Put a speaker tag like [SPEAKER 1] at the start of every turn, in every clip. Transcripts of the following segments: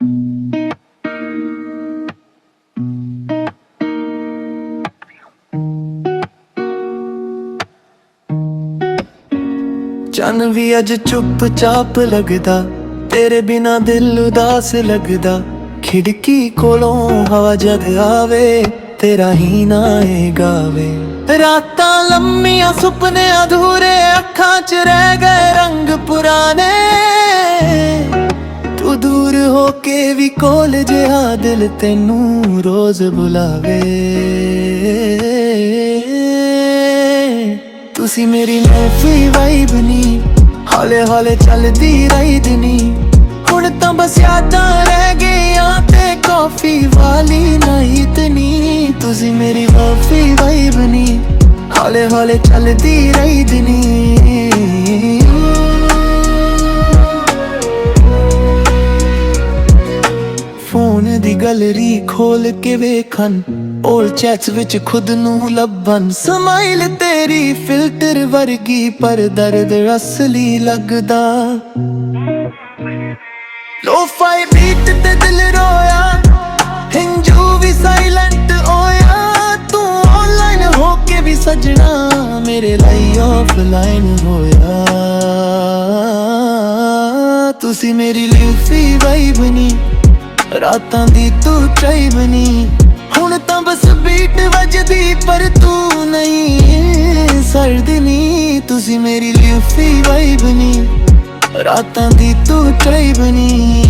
[SPEAKER 1] चन भी अज चुप चाप लगदा, तेरे बिना दिल उदास लगदा। खिड़की कोलों हवा जद आवे, तेरा ही ना ए गावे। रातां लम्मियां सुपने अधूरे, अखां च रह गए रंग पुराने। तू दूर होके भी कोल जिहा दिल तेनू रोज बुलावे। तुसी मेरी महफी वाइब नी, हौले हौले चलदी राइड नी। हुण तां बस यादां रह गईयां ते कॉफी वाली नाइट नी। तुसी मेरी महफी वाइब नी, हौले हौले चलदी राइड नी। फोन दी गैलरी खोल के वेखन, ओल्ड चैट्स विच खुद नू लभन। स्माइल तेरी फिल्टर वर्गी, पर दर्द असली लगदा। लो-फाई बीट ते दिल रोया, हिंजू भी साइलेंट होया। तू ऑनलाइन होके भी सजना, मेरे लाई ऑफलाइन होया। तुसी मेरी लिफी वाइब नी, रातां दी तू ट्राइब नी। हुण तां बस बीट वजदी, पर तू नहीं सर्द नी। तुसी मेरी लिफी वाइब नी, रातां दी तू ट्राइब नी।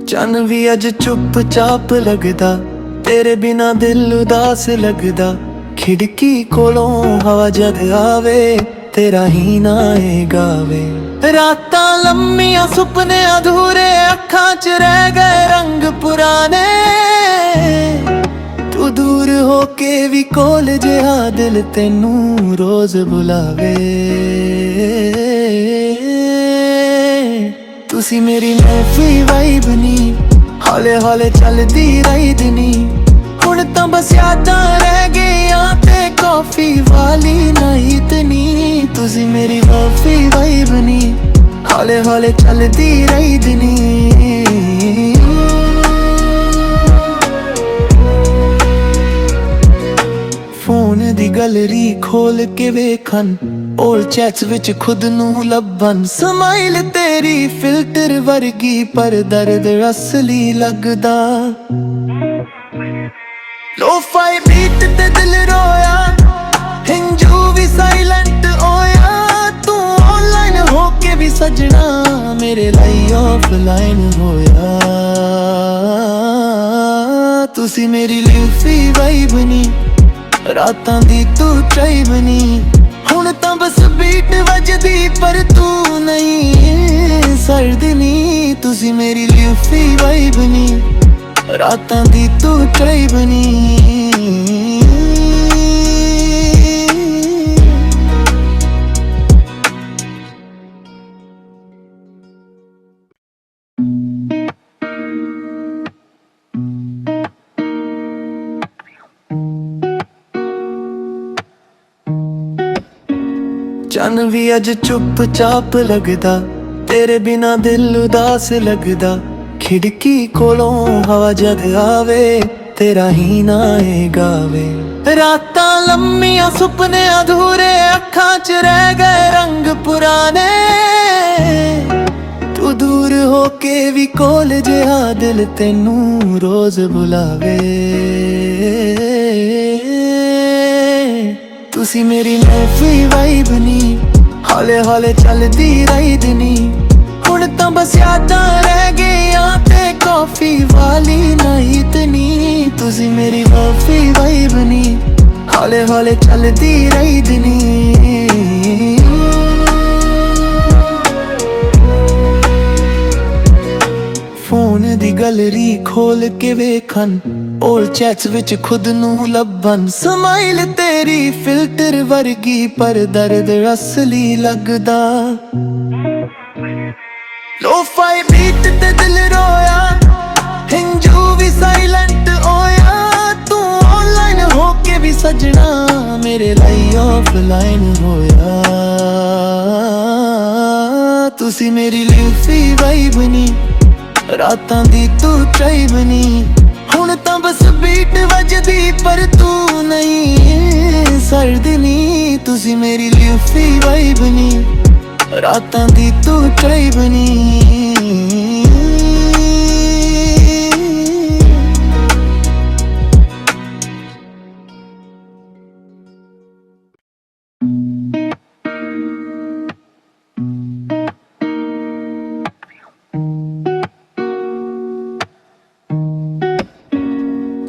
[SPEAKER 1] चन भी अज चुप चाप लगदा, तेरे बिना दिल उदास लगदा। खिड़की कोलों हवा जद आवे, तेरा ही ना ए गावे। रातां लम्मियां सुपने अधूरे, अखां च रह गए रंग पुराने। तू दूर होके भी कोल जिहा दिल तेनू रोज बुलावे। तुसी मेरी महफी वाइब नी, हौले हौले चलदी राइड नी। हुण तां बस यादां रह गईयां ते कॉफी वाली नाइट नी। तुसी मेरी महफी वाइब नी, हौले हौले चलदी राइड नी। फोन दी गैलरी खोल के वेखन, ओल्ड चैट्स विच खुद नू लभन। स्माइल तेरी फिल्टर वर्गी, पर दर्द असली लगदा। लो-फाई बीट ते दिल रोया, हिंजू भी साइलेंट होया। तू ऑनलाइन होके भी सजना, मेरे लाई ऑफलाइन होया। तुसी मेरी लिफी वाइब नी, रातां दी तू ट्राइब नी। हुण तां बस बीट वजदी, पर तू नहीं सर्द नी। तुसी मेरी लिफी वाइब नी, रातां दी तू ट्राइब नी। चन भी अज चुप चाप लगदा, तेरे बिना दिल उदास लगदा। खिड़की कोलों हवा जद आवे, तेरा ही ना ए गावे। रातां लम्मियां सुपने अधूरे, अखां च रह गए रंग पुराने। तू दूर होके भी कोल जिहा दिल तेनू रोज बुलावे। तुसी मेरी महफी वाइब नी, हौले हौले चलदी राइड नी। हुण तां बस यादां रह गईयां ते कॉफी वाली नाइट नी। तुसी मेरी महफी वाइब नी, हौले हौले चलदी राइड नी। फोन दी गैलरी खोल के वेखन, ओल्ड चैट्स विच खुद नू लभन। स्माइल तेरी फिल्टर वर्गी, पर दर्द असली लगदा। ਲੋਫਾਈ ਬੀਟ ਤੇ ਦਿਲ ਰੋਇਆ, ਹਿੰਜੂ ਵੀ ਸਾਇਲੈਂਟ ਹੋਇਆ। ਤੂੰ ਆਨਲਾਈਨ ਹੋ ਕੇ ਵੀ ਸਜਣਾ ਮੇਰੇ ਲਈ ਆਫਲਾਈਨ ਹੋਇਆ। ਤੁਸੀਂ ਮੇਰੀ ਲਿਫੀ ਵਾਈਬ ਨੀ, ਰਾਤਾਂ ਦੀ ਤੂੰ ਟ੍ਰਾਈਬ ਨੀ। ਹੁਣ ਤਾਂ ਬਸ ਬੀਟ ਵੱਜਦੀ ਪਰ ਤੂੰ ਨਹੀਂ ਸਰਦੀ ਨੀ। ਤੁਸੀਂ ਮੇਰੀ ਲਿਫੀ ਵਾਈਬ ਨੀ, ਰਾਤਾਂ ਦੀ ਤੂੰ ਟ੍ਰਾਈਬ ਨੀ।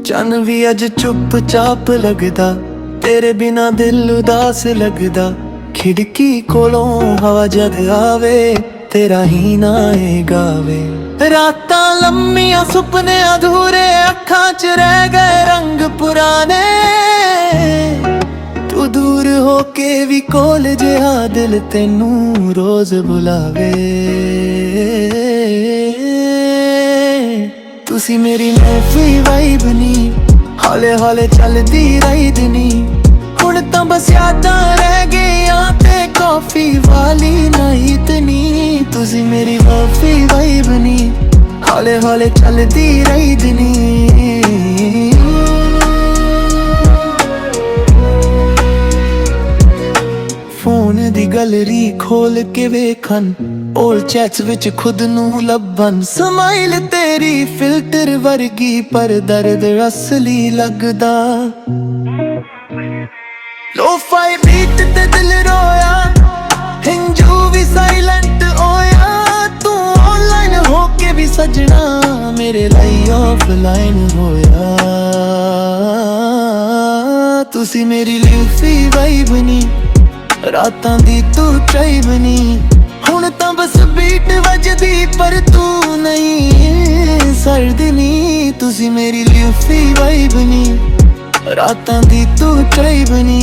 [SPEAKER 1] ਚੰਨ ਵੀ ਅੱਜ ਚੁੱਪ ਚਾਪ ਲੱਗਦਾ, ਤੇਰੇ ਬਿਨਾ ਦਿਲ ਉਦਾਸ ਲੱਗਦਾ। ਖਿੜਕੀ ਕੋਲੋਂ ਹਵਾ ਜਦ ਆਵੇ, ਤੇਰਾ ਹੀ ਨਾ ਏ ਗਾਵੇ। ਰਾਤਾਂ ਲੰਮੀਆਂ ਸੁਪਨੇ ਅਧੂਰੇ, ਅੱਖਾਂ 'ਚ ਰਹਿ ਗਏ ਰੰਗ ਪੁਰਾਣੇ। ਤੂੰ ਦੂਰ ਹੋ ਕੇ ਵੀ ਕੋਲ ਜਿਹਾ ਦਿਲ ਤੈਨੂੰ ਰੋਜ਼ ਬੁਲਾਵੇ। ਤੁਸੀਂ ਮੇਰੀ ਲਿਫੀ ਵਾਈਬ ਨੀ, ਹੌਲੇ ਹੌਲੇ ਚੱਲਦੀ ਰਾਈਦ ਨੀ। ਹੁਣ ਤਾਂ ਬਸ ਯਾਦਾਂ ਰਹਿ ਗਈਆਂ ਤੇ ਕਾਫੀ ਵਾਲੀ ਨਾਈਟ ਨੀ। ਤੁਸੀਂ ਮੇਰੀ ਲਿਫੀ ਵਾਈਬ ਨੀ, ਹੌਲੇ ਹੌਲੇ ਚੱਲਦੀ ਰਾਈਦ ਨੀ। ਫੋਨ ਦੀ ਗੈਲਰੀ ਖੋਲ ਕੇ ਵੇਖਣ, ਓਲਡ ਚੈਟਸ ਵਿੱਚ ਖੁਦ ਨੂੰ ਲੱਭਣ। ਸਮਾਈਲ ਤੇਰੀ ਫਿਲਟਰ ਵਰਗੀ ਪਰ ਦਰਦ ਅਸਲੀ ਲੱਗਦਾ। ਲੋਫਾਈ ਬੀਟ ਤੇ ਦਿਲ ਰੋਇਆ, ਹਿੰਜੂ ਵੀ ਸਾਇਲੈਂਟ ਹੋਇਆ। ਤੂੰ ਆਨਲਾਈਨ ਹੋ ਕੇ ਵੀ ਸਜਣਾ ਮੇਰੇ ਲਈ ਆਫਲਾਈਨ ਹੋਇਆ। ਤੁਸੀਂ ਮੇਰੀ ਲਿਫੀ ਵਾਈਬ ਨੀ, ਰਾਤਾਂ ਦੀ ਤੂੰ ਟ੍ਰਾਈਬ ਨੀ। ਹੁਣ ਤਾਂ ਬਸ ਬੀਟ ਵੱਜਦੀ ਪਰ ਤੂੰ ਨਹੀਂ ਸਰਦੀ ਨੀ। ਤੁਸੀਂ ਮੇਰੀ ਲਿਫੀ ਵਾਈਬ ਨੀ, ਰਾਤਾਂ ਦੀ ਤੂੰ ਟ੍ਰਾਈਬ ਨੀ।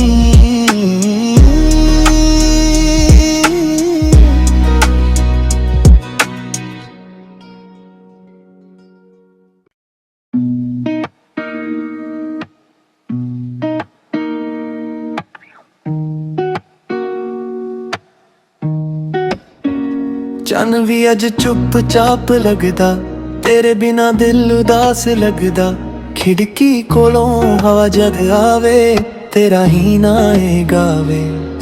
[SPEAKER 1] ਚੰਨ ਵੀ ਅੱਜ ਚੁੱਪ ਚਾਪ ਲੱਗਦਾ, ਤੇਰੇ ਬਿਨਾ ਦਿਲ ਉਦਾਸ ਲੱਗਦਾ। ਖਿੜਕੀ ਕੋਲੋਂ ਹਵਾ ਜਦ ਆਵੇ, ਤੇਰਾ ਹੀ ਨਾ ਏ ਗਾਵੇ।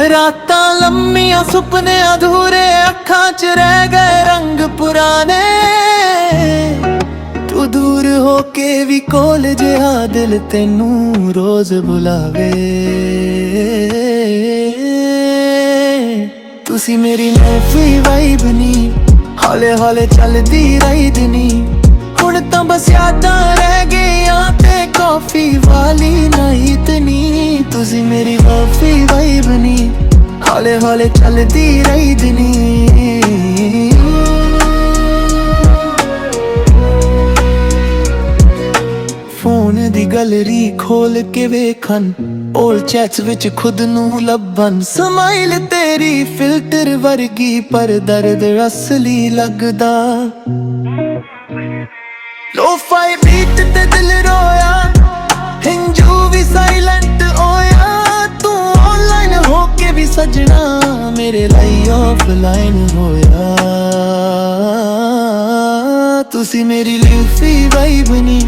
[SPEAKER 1] ਰਾਤਾਂ ਲੰਮੀਆਂ ਸੁਪਨੇ ਅਧੂਰੇ, ਅੱਖਾਂ 'ਚ ਰਹਿ ਗਏ ਰੰਗ ਪੁਰਾਣੇ। ਤੂੰ ਦੂਰ ਹੋ ਕੇ ਵੀ ਕੋਲ ਜਿਹਾ ਦਿਲ ਤੈਨੂੰ ਰੋਜ਼ ਬੁਲਾਵੇ। ਤੁਸੀਂ ਮੇਰੀ ਲਿਫੀ ਵਾਈਬ ਨੀ, ਹੌਲੇ ਹੌਲੇ ਚੱਲਦੀ ਰਾਈਦ ਨੀ। ਹੁਣ ਤਾਂ ਬਸ ਯਾਦਾਂ ਰਹਿ ਗਈਆਂ ਤੇ ਕਾਫੀ ਵਾਲੀ ਨਾਈਟ ਨੀ। ਤੁਸੀਂ ਮੇਰੀ ਲਿਫੀ ਵਾਈਬ ਨੀ, ਹੌਲੇ ਹੌਲੇ ਚੱਲਦੀ ਰਾਈਦ ਨੀ। ਫੋਨ ਦੀ ਗੈਲਰੀ ਖੋਲ ਕੇ ਵੇਖਣ, ਓਲਡ ਚੈਟਸ ਵਿੱਚ ਖੁਦ ਨੂੰ ਲੱਭਣ। ਸਮਾਈਲ ਤੇਰੀ ਫਿਲਟਰ ਵਰਗੀ ਪਰ ਦਰਦ ਅਸਲੀ ਲੱਗਦਾ। ਲੋਫਾਈ ਬੀਟ ਤੇ ਦਿਲ ਰੋਇਆ, ਹਿੰਜੂ ਵੀ ਸਾਇਲੈਂਟ ਹੋਇਆ। ਤੂੰ ਆਨਲਾਈਨ ਹੋ ਕੇ ਵੀ ਸਜਣਾ ਮੇਰੇ ਲਈ ਆਫਲਾਈਨ ਹੋਇਆ। ਤੁਸੀਂ ਮੇਰੀ ਲਿਫੀ ਵਾਈਬ ਨੀ,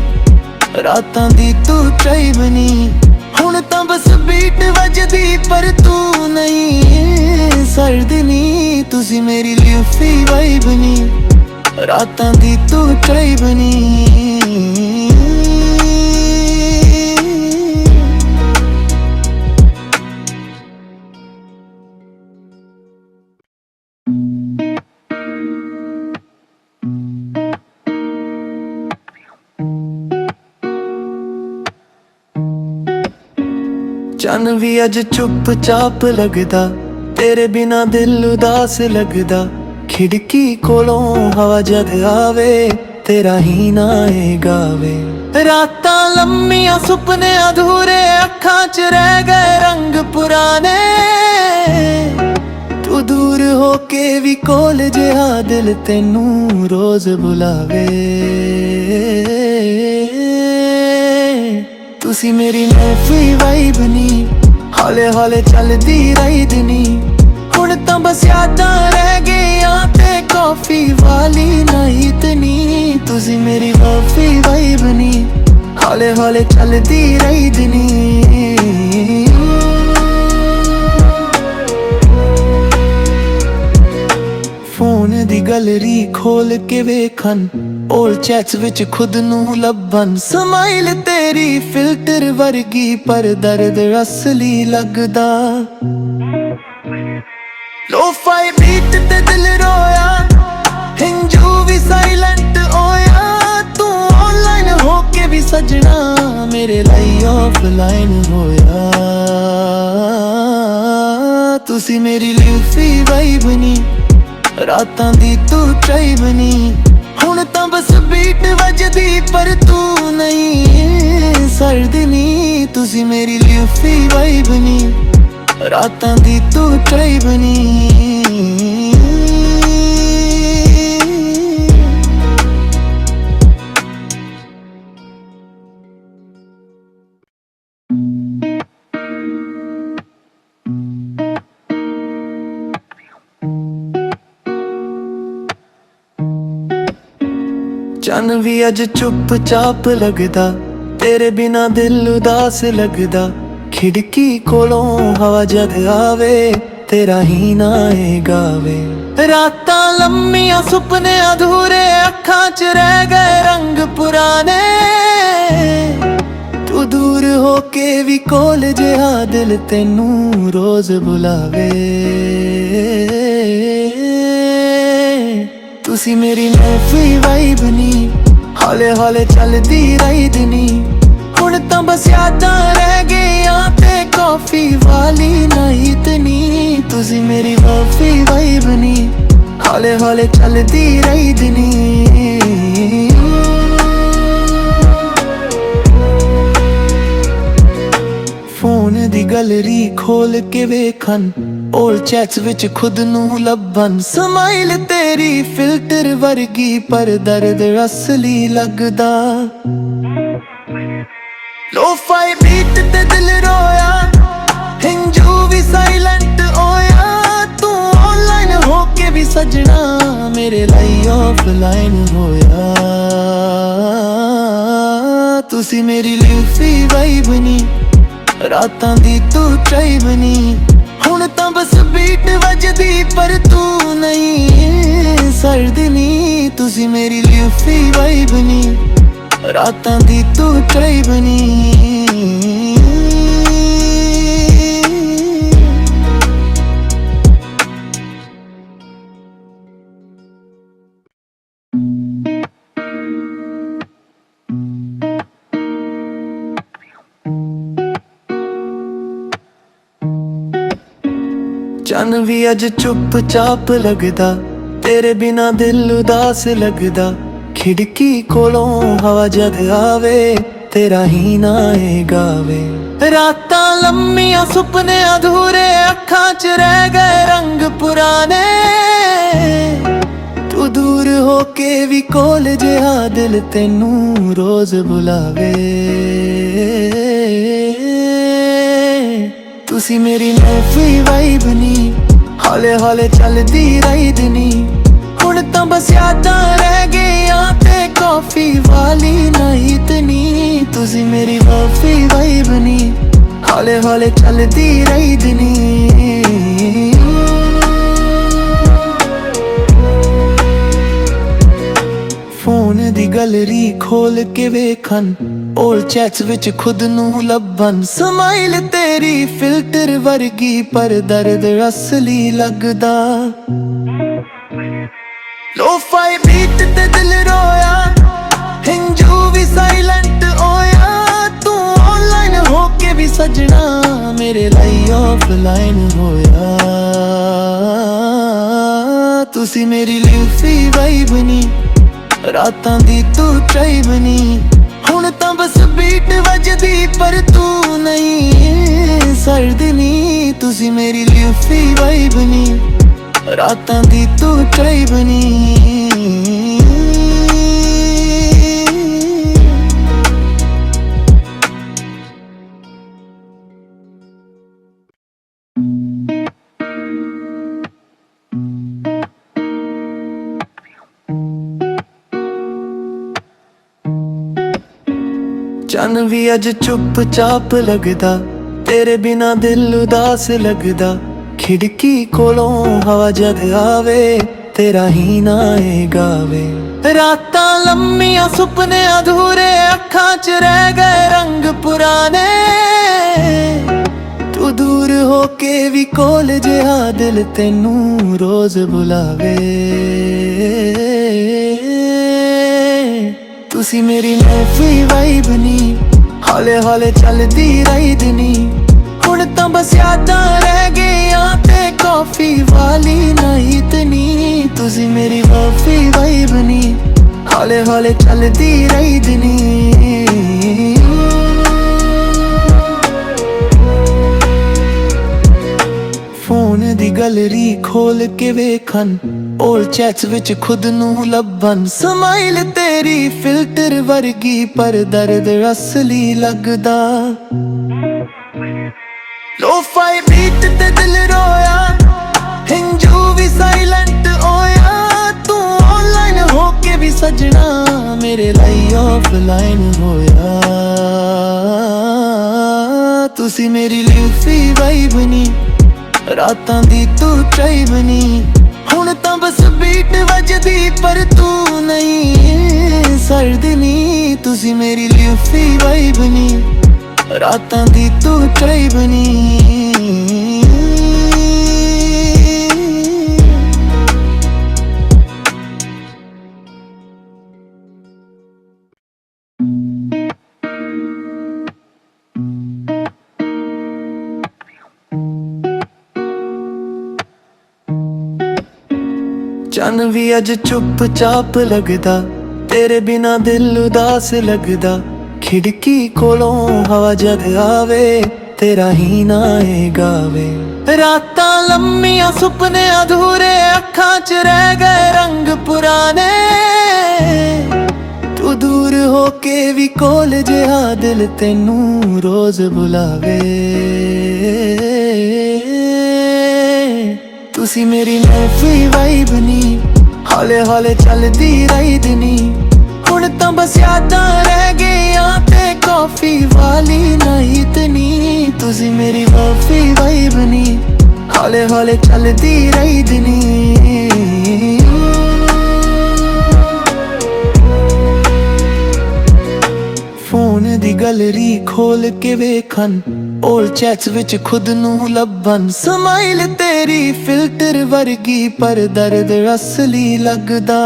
[SPEAKER 1] ਰਾਤਾਂ ਦੀ ਤੂੰ ਟ੍ਰਾਈਬ ਨੀ। ਹੁਣ ਤਾਂ ਬਸ ਬੀਟ ਵੱਜਦੀ ਪਰ ਤੂੰ ਨਹੀਂ ਸਰਦੀ ਨੀ। ਤੁਸੀਂ ਮੇਰੀ ਲਿਫੀ ਵਾਈਬ ਨੀ, ਰਾਤਾਂ ਦੀ ਤੂੰ ਟ੍ਰਾਈਬ ਨੀ। ਚੰਨ ਵੀ ਅੱਜ ਚੁੱਪ ਚਾਪ ਲੱਗਦਾ, ਤੇਰੇ ਬਿਨਾ ਦਿਲ ਉਦਾਸ ਲੱਗਦਾ। ਖਿੜਕੀ ਕੋਲੋਂ ਹਵਾ ਜਦ ਆਵੇ, ਤੇਰਾ ਹੀ ਨਾ ਏ ਗਾਵੇ। ਰਾਤਾਂ ਲੰਮੀਆਂ ਸੁਪਨੇ ਅਧੂਰੇ, ਅੱਖਾਂ 'ਚ ਰਹਿ ਗਏ ਰੰਗ ਪੁਰਾਣੇ। ਤੂੰ ਦੂਰ ਹੋ ਕੇ ਵੀ ਕੋਲ ਜਿਹਾ ਦਿਲ ਤੈਨੂੰ ਰੋਜ਼ ਬੁਲਾਵੇ। ਤੁਸੀਂ ਮੇਰੀ ਨੈਫੀ ਵਾਈਬ ਨੀ, ਹੌਲੇ ਹੌਲੇ ਚੱਲਦੀ ਰਾਈਦ ਨੀ। ਹੁਣ ਤਾਂ ਬਸ ਯਾਦਾਂ ਰਹਿ ਗਈਆਂ ਤੇ ਕੌਫੀ ਵਾਲੀ ਨਾਈਟ ਨੀ। ਤੁਸੀਂ ਮੇਰੀ ਨੈਫੀ ਵਾਈਬ ਨੀ, ਹੌਲੇ ਹੌਲੇ ਚੱਲਦੀ ਰਾਈਦ ਨੀ। ਫੋਨ ਦੀ ਗੈਲਰੀ ਖੋਲ ਕੇ ਵੇਖਣ, ਓਲਡ ਚੈਟਸ ਵਿੱਚ ਖੁਦ ਨੂੰ ਲੱਭਣ। ਸਮਾਈਲ ਤੇਰੀ ਫਿਲਟਰ ਵਰਗੀ ਪਰ ਦਰਦ ਅਸਲੀ ਲੱਗਦਾ। ਲੋਫਾਈ ਬੀਟ ਤੇ ਦਿਲ ਰੋਇਆ, ਹਿੰਜੂ ਵੀ ਸਾਇਲੈਂਟ ਹੋਇਆ। ਤੂੰ ਆਨਲਾਈਨ ਹੋ ਕੇ ਵੀ ਸਜਣਾ ਮੇਰੇ ਲਈ ਆਫਲਾਈਨ ਹੋਇਆ। ਤੁਸੀਂ ਮੇਰੀ ਲਿਫੀ ਵਾਈਬ ਨੀ, ਰਾਤਾਂ ਦੀ ਤੂੰ ਟ੍ਰਾਈਬ ਨੀ। ਹੁਣ ਤਾਂ ਬਸ ਬੀਟ ਵੱਜਦੀ ਪਰ ਤੂੰ ਨਹੀਂ ਸਰਦੀ ਨੀ। ਤੁਸੀਂ ਮੇਰੀ ਲਿਫੀ ਵਾਈਬ ਨੀ, ਰਾਤਾਂ ਦੀ ਤੂੰ ਟ੍ਰਾਈਬ ਨੀ। ਚੰਨ ਵੀ ਅੱਜ ਚੁੱਪ ਚਾਪ ਲੱਗਦਾ, ਤੇਰੇ ਬਿਨਾ ਦਿਲ ਉਦਾਸ ਲੱਗਦਾ। ਖਿੜਕੀ ਕੋਲੋਂ ਹਵਾ ਜਦ ਆਵੇ, ਤੇਰਾ ਹੀ ਨਾ ਏ ਗਾਵੇ। ਰਾਤਾਂ ਲੰਮੀਆਂ ਸੁਪਨੇ ਅਧੂਰੇ, ਅੱਖਾਂ 'ਚ ਰਹਿ ਗਏ ਰੰਗ ਪੁਰਾਣੇ। ਤੂੰ ਦੂਰ ਹੋ ਕੇ ਵੀ ਕੋਲ ਜਿਹਾ ਦਿਲ ਤੈਨੂੰ ਰੋਜ਼ ਬੁਲਾਵੇ। ਤੁਸੀਂ ਮੇਰੀ ਨੈਫੀ ਵਾਈਬ ਨੀ, ਹੌਲੇ ਹੌਲੇ ਚੱਲਦੀ ਰਾਈਦ ਨੀ। ਹੁਣ ਤਾਂ ਬਸ ਯਾਦਾਂ ਰਹਿ ਗਈਆਂ ਤੇ ਕੌਫੀ ਵਾਲੀ ਨਾਈਟ ਨੀ। ਤੁਸੀਂ ਮੇਰੀ ਨੈਫੀ ਵਾਈਬ ਨੀ, ਹੌਲੇ ਹੌਲੇ ਚੱਲਦੀ ਰਾਈਦ ਨੀ। ਫੋਨ ਦੀ ਗੈਲਰੀ ਖੋਲ ਕੇ ਵੇਖਣ, ਓਲਡ ਚੈਟਸ ਵਿੱਚ ਖੁਦ ਨੂੰ ਲੱਭਣ। ਸਮਾਈਲ ਤੇਰੀ ਫਿਲਟਰ ਵਰਗੀ ਪਰ ਦਰਦ ਅਸਲੀ ਲੱਗਦਾ। ਲੋਫਾਈ ਬੀਟ ਤੇ ਦਿਲ ਰੋਇਆ, ਹਿੰਜੂ ਵੀ ਸਾਇਲੈਂਟ ਹੋਇਆ। ਤੂੰ ਆਨਲਾਈਨ ਹੋ ਕੇ ਵੀ ਸਜਣਾ ਮੇਰੇ ਲਈ ਆਫਲਾਈਨ ਹੋਇਆ। ਤੁਸੀਂ ਮੇਰੀ ਲਿਫੀ ਵਾਈਬ ਨੀ, ਰਾਤਾਂ ਦੀ ਤੂੰ ਟ੍ਰਾਈਬ ਨੀ। ਹੁਣ ਤਾਂ ਬਸ ਬੀਟ ਵੱਜਦੀ ਪਰ ਤੂੰ ਨਹੀਂ ਸਰਦੀ ਨੀ। ਤੁਸੀਂ ਮੇਰੀ ਲਿਫੀ ਵਾਈਬ ਨੀ, ਰਾਤਾਂ ਦੀ ਤੂੰ ਟ੍ਰਾਈਬ ਨੀ। ਚੰਨ ਵੀ ਅੱਜ ਚੁੱਪ ਚਾਪ ਲੱਗਦਾ, ਤੇਰੇ ਬਿਨਾ ਦਿਲ ਉਦਾਸ ਲੱਗਦਾ। ਖਿੜਕੀ ਕੋਲੋਂ ਹਵਾ ਜਦ ਆਵੇ, ਤੇਰਾ ਹੀ ਨਾ ਏ ਗਾਵੇ। ਰਾਤਾਂ ਲੰਮੀਆਂ ਸੁਪਨੇ ਅਧੂਰੇ, ਅੱਖਾਂ 'ਚ ਰਹਿ ਗਏ ਰੰਗ ਪੁਰਾਣੇ। ਤੂੰ ਦੂਰ ਹੋ ਕੇ ਵੀ ਕੋਲ ਜਿਹਾ ਦਿਲ ਤੈਨੂੰ ਰੋਜ਼ ਬੁਲਾਵੇ। ਤੁਸੀਂ ਮੇਰੀ ਨੈਫੀ ਵਾਈਬ ਨੀ, ਹੌਲੇ ਹੌਲੇ ਚੱਲਦੀ ਰਾਈਦ ਨੀ। ਹੁਣ ਤਾਂ ਬਸ ਯਾਦਾਂ ਰਹਿ ਗਈਆਂ ਤੇ ਕੌਫੀ ਵਾਲੀ ਨਾਈਟ ਨੀ। ਤੁਸੀਂ ਮੇਰੀ ਨੈਫੀ ਵਾਈਬ ਨੀ, ਹੌਲੇ ਹੌਲੇ ਚੱਲਦੀ ਰਾਈਦ ਨੀ। ਫੋਨ ਦੀ ਗੈਲਰੀ ਖੋਲ ਕੇ ਵੇਖਣ, ਓਲਡ ਚੈਟਸ ਵਿੱਚ ਖੁਦ ਨੂੰ ਲੱਭਣ। ਸਮਾਈਲ ਤੇਰੀ ਫਿਲਟਰ ਵਰਗੀ ਪਰ ਦਰਦ ਅਸਲੀ ਲੱਗਦਾ। ਲੋਫਾਈ ਬੀਟ ਤੇ ਦਿਲ ਰੋਇਆ, ਹਿੰਜੂ ਵੀ ਸਾਇਲੈਂਟ ਹੋਇਆ। ਤੂੰ ਆਨਲਾਈਨ ਹੋ ਕੇ ਵੀ ਸਜਣਾ ਮੇਰੇ ਲਈ ਆਫਲਾਈਨ ਹੋਇਆ। ਤੁਸੀਂ ਮੇਰੀ ਲਿਫੀ ਵਾਈਬ ਨੀ, ਰਾਤਾਂ ਦੀ ਤੂੰ ਟ੍ਰਾਈਬ ਨੀ। ਹੁਣ ਤਾਂ ਬਸ ਬੀਟ ਵੱਜਦੀ ਪਰ ਤੂੰ ਨਹੀਂ ਸਰਦੀ ਨੀ। ਤੁਸੀਂ ਮੇਰੀ ਲਿਫੀ ਵਾਈਬ ਨੀ, ਰਾਤਾਂ ਦੀ ਤੂੰ ਚਾਈ ਬਣੀ। ਚੰਨ ਵੀ ਅੱਜ ਚੁੱਪ ਚਾਪ ਲੱਗਦਾ, ਤੇਰੇ ਬਿਨਾ ਦਿਲ ਉਦਾਸ ਲੱਗਦਾ। ਖਿੜਕੀ ਕੋਲੋਂ ਹਵਾ ਜਦ ਆਵੇ, ਤੇਰਾ ਹੀ ਨਾ ਏ ਗਾਵੇ। ਰਾਤਾਂ ਲੰਮੀਆਂ ਸੁਪਨੇ ਅਧੂਰੇ, ਅੱਖਾਂ 'ਚ ਰਹਿ ਗਏ ਰੰਗ ਪੁਰਾਣੇ। ਤੂੰ ਦੂਰ ਹੋ ਕੇ ਵੀ ਕੋਲ ਜਿਹਾ, ਦਿਲ ਤੈਨੂੰ ਰੋਜ਼ ਬੁਲਾਵੇ। ਤੁਸੀਂ ਮੇਰੀ ਮਹਿਫੀ ਵਾਈਬ ਨੀ, ਹੌਲੇ ਹੌਲੇ ਚੱਲਦੀ ਰਾਈਦ ਨੀ। ਹੁਣ ਤਾਂ ਬਸ ਯਾਦਾਂ ਰਹਿ ਗਈਆਂ ਤੇ ਕੌਫੀ ਵਾਲੀ ਨਾਈਟ ਨੀ। ਤੁਸੀਂ ਮੇਰੀ ਮਹਿਫੀ ਵਾਈਬ ਨੀ, ਹੌਲੇ ਹੌਲੇ ਚੱਲਦੀ ਰਾਈਦ ਨੀ। ਫੋਨ ਦੀ ਗੈਲਰੀ ਖੋਲ ਕੇ ਵੇਖਣ, ਓਲਡ ਚੈਟਸ ਵਿੱਚ ਖੁਦ ਨੂੰ ਲੱਭਣ। ਸਮਾਈਲ ਤੇਰੀ ਫਿਲਟਰ ਵਰਗੀ, ਪਰ ਦਰਦ ਅਸਲੀ ਲੱਗਦਾ। ਲੋਫਾਈ ਬੀਟ ਤੇ ਦਿਲ ਰੋਇਆ, ਹਿੰਜੂ ਵੀ ਸਾਇਲੈਂਟ ਹੋਇਆ। ਤੂੰ ਆਨਲਾਈਨ ਹੋ ਕੇ ਵੀ ਸਜਣਾ, ਮੇਰੇ ਲਈ ਆਫਲਾਈਨ ਹੋਇਆ। ਤੁਸੀਂ ਮੇਰੀ ਲਿਫੀ ਵਾਈਬ ਨੀ, ਰਾਤਾਂ ਦੀ ਤੂੰ ਚਾਈ ਬਣੀ। ਹੁਣ ਤਾਂ ਬਸ ਬੀਟ ਵੱਜਦੀ, ਪਰ ਤੂੰ ਨਹੀਂ ਸਰਦੀ ਨੀ। ਤੁਸੀਂ ਮੇਰੀ ਲਿਫੀ ਵਾਈਬ ਨੀ, ਰਾਤਾਂ ਦੀ ਤੂੰ ਚਾਈ ਬਣੀ। ਚੰਨ ਵੀ ਅੱਜ ਚੁੱਪ ਚਾਪ ਲੱਗਦਾ, ਤੇਰੇ ਬਿਨਾ ਦਿਲ ਉਦਾਸ ਲੱਗਦਾ। ਖਿੜਕੀ ਕੋਲੋਂ ਹਵਾ ਜਦ ਆਵੇ, ਤੇਰਾ ਹੀ ਨਾ ਏ ਗਾਵੇ। ਰਾਤਾਂ ਲੰਮੀਆਂ ਸੁਪਨੇ ਅਧੂਰੇ, ਅੱਖਾਂ 'ਚ ਰਹਿ ਗਏ ਰੰਗ ਪੁਰਾਣੇ। ਤੂੰ ਦੂਰ ਹੋ ਕੇ ਵੀ ਕੋਲ ਜਿਹਾ, ਦਿਲ ਤੈਨੂੰ ਰੋਜ਼ ਬੁਲਾਵੇ। ਤੁਸੀਂ ਮੇਰੀ ਮਹਿਫੀ ਵਾਈਬ ਨੀ, ਹੌਲੇ ਹੌਲੇ ਚੱਲਦੀ ਰਾਈਦ ਨੀ। ਹੁਣ ਤਾਂ ਬਸ ਯਾਦਾਂ ਰਹਿ ਗਈਆਂ ਤੇ ਕੌਫੀ ਵਾਲੀ ਨਾਈਟ ਨੀ। ਤੁਸੀਂ ਮੇਰੀ ਮਹਿਫੀ ਵਾਈਬ ਨੀ, ਹੌਲੇ ਹੌਲੇ ਚੱਲਦੀ ਰਾਈਦ ਨੀ। ਫੋਨ ਦੀ ਗੈਲਰੀ ਖੋਲ ਕੇ ਵੇਖਣ, ਓਲਡ ਚੈਟਸ ਵਿੱਚ ਖੁਦ ਨੂੰ ਲੱਭਣ। ਸਮਾਈਲ ਤੇਰੀ ਫਿਲਟਰ ਵਰਗੀ, ਪਰ ਦਰਦ ਅਸਲੀ ਲੱਗਦਾ।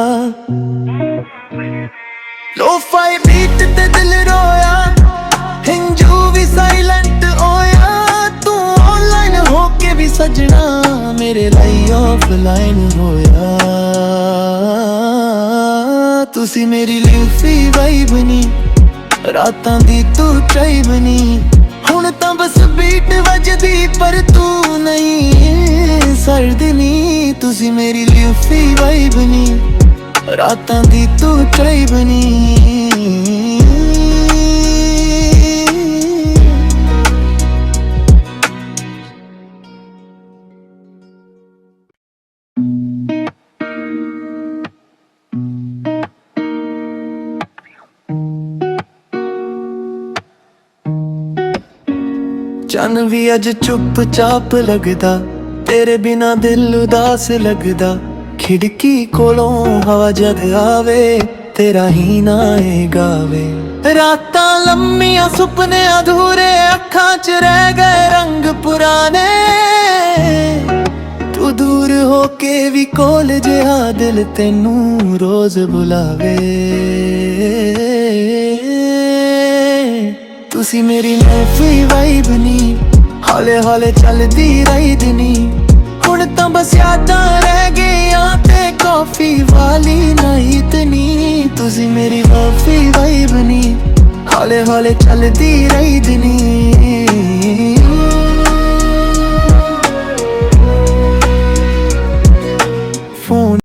[SPEAKER 1] ਲੋਫਾਈ ਬੀਟ ਤੇ ਦਿਲ ਰੋਇਆ, ਹਿੰਜੂ ਵੀ ਸਾਇਲੈਂਟ ਹੋਇਆ। ਤੂੰ ਆਨਲਾਈਨ ਹੋ ਕੇ ਵੀ ਸਜਣਾ, ਮੇਰੇ ਲਈ ਆਫਲਾਈਨ ਹੋਇਆ। ਤੁਸੀਂ ਮੇਰੀ ਲਿਫੀ ਵਾਈਬ ਨੀ, ਰਾਤਾਂ ਦੀ ਤੂੰ ਚਾਈ ਬਣੀ। ਹੁਣ ਤਾਂ ਬਸ ਬੀਟ ਵੱਜਦੀ, ਪਰ ਤੂੰ ਨਹੀਂ ਸਰਦੀ ਨੀ। ਤੁਸੀਂ ਮੇਰੀ ਲਿਫੀ ਵਾਈਬ ਨੀ, ਰਾਤਾਂ ਦੀ ਤੂੰ ਚਾਈ ਬਣੀ। ਚੰਨ ਵੀ ਅੱਜ ਚੁੱਪ ਚਾਪ ਲੱਗਦਾ, ਤੇਰੇ ਬਿਨਾ ਦਿਲ ਉਦਾਸ ਲੱਗਦਾ। ਖਿੜਕੀ ਕੋਲੋਂ ਹਵਾ ਜਦ ਆਵੇ, ਤੇਰਾ ਹੀ ਨਾ ਏ ਗਾਵੇ। ਰਾਤਾਂ ਲੰਮੀਆਂ ਸੁਪਨੇ ਅਧੂਰੇ, ਅੱਖਾਂ 'ਚ ਰਹਿ ਗਏ ਰੰਗ ਪੁਰਾਣੇ। ਤੂੰ ਦੂਰ ਹੋ ਕੇ ਵੀ ਕੋਲ ਜਿਹਾ, ਦਿਲ ਤੈਨੂੰ ਰੋਜ਼ ਬੁਲਾਵੇ। ਤੁਸੀਂ ਮੇਰੀ ਮਹਿਫੀ ਵਾਈਬ ਨੀ, ਹੌਲੇ ਹੌਲੇ ਚੱਲਦੀ ਰਾਈਦ ਨੀ। ਹੁਣ ਤਾਂ ਬਸ ਯਾਦਾਂ ਰਹਿ ਗਈਆਂ ਤੇ ਕੌਫੀ ਵਾਲੀ ਨਾਈਟ ਨੀ। ਤੁਸੀਂ ਮੇਰੀ ਮਹਿਫੀ ਵਾਈਬ ਨੀ, ਹੌਲੇ ਹੌਲੇ ਚੱਲਦੀ ਰਾਈਦ ਨੀ।